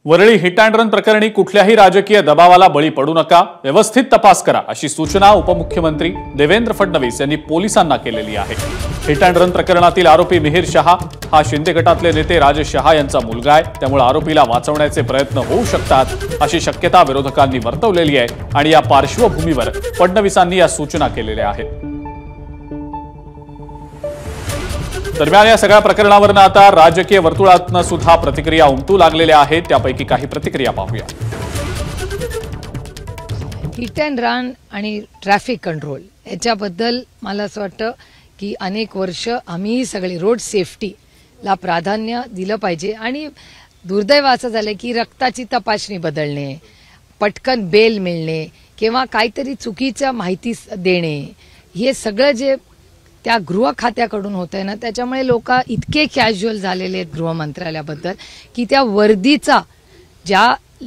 Worli hit and run प्रकरणी कुठल्याही राजकीय दबावाला बळी पडू नका, व्यवस्थित तपास करा अशी सूचना उपमुख्यमंत्री देवेंद्र फडणवीस यांनी पोलिसांना केलेली आहे। हिट अँड रन प्रकरणातील आरोपी मिहिर शहा हा शिंदे गटातले नेते राजेश शहा यांचा मुलगा आहे, त्यामुळे आरोपीला वाचवण्याचे प्रयत्न होऊ शकतात अशी शक्यता विरोधकांनी वर्तवलेली आहे आणि या पार्श्वभूमीवर फडणवीसांनी या सूचना केलेल्या आहेत। दरम्यान या सगळ्या प्रकरणावर आता राजकीय वर्तुळातून सुद्धा प्रतिक्रिया उमटू लागलेल्या आहेत, त्यापैकी काही प्रतिक्रिया पाहूया। हिट अँड रन आणि ट्रॅफिक कंट्रोल याच्याबद्दल मला असं वाटतं की अनेक वर्ष आम्ही सगळे रोड सेफ्टीला प्राधान्य दिलं पाहिजे आणि दुर्दैव असं झालं की रक्ताची तपासणी बदलणे, पटकन बेल मिळणे किंवा काहीतरी चुकीच्या माहिती देणे, हे सगळं जे त्या गृह खात्याकडून होत आहे ना, त्याच्यामुळे लोक इतके कॅज्युअल झालेले आहेत गृह मंत्रालयाबद्दल की त्या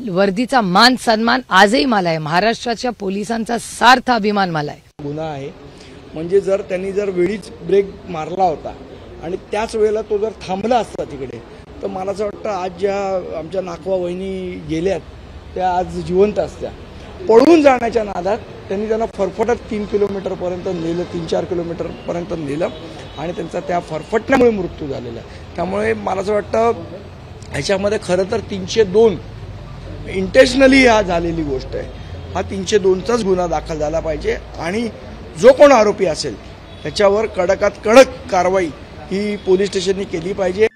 वर्दीचा मान सन्मान आजही मला आहे। महाराष्ट्राच्या पोलिसांचा सार्थ अभिमान मला आहे। गुन्हा आहे म्हणजे जर त्यांनी वेळीच ब्रेक मारला होता आणि त्याच वेळेला तो जर थांबला असता तिकडे, तर मला असं वाटतं आज ज्या आमच्या नाखवा वहिनी गेल्यात त्या आज जिवंत असत्या। पळून जाण्याच्या नादात त्यांनी त्यांना फरफटत 3 किलोमीटरपर्यंत नेलं, 3-4 किलोमीटरपर्यंत नेलं आणि त्यांचा त्या फरफटण्यामुळे मृत्यू झालेला आहे। त्यामुळे मला असं वाटतं ह्याच्यामध्ये खरं तर 302 इंटेन्शनली हा झालेली गोष्ट आहे। हा 302चाच गुन्हा दाखल झाला पाहिजे आणि जो कोण आरोपी असेल त्याच्यावर कडकात कडक कारवाई ही पोलीस स्टेशननी केली पाहिजे।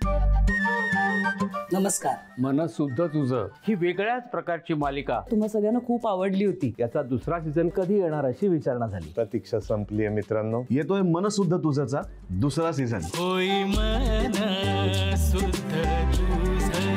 नमस्कार, मनसुद्धा तुझं ही वेगळ्याच प्रकारची मालिका तुम्हा सगळ्यांना खूप आवडली होती। याचा दुसरा सीझन कधी येणार अशी विचारणा झाली। प्रतीक्षा संपली आहे मित्रांनो, येतोय मनसुद्धा तुझाचा दुसरा सीझन। होई मनसुद्धा तुझं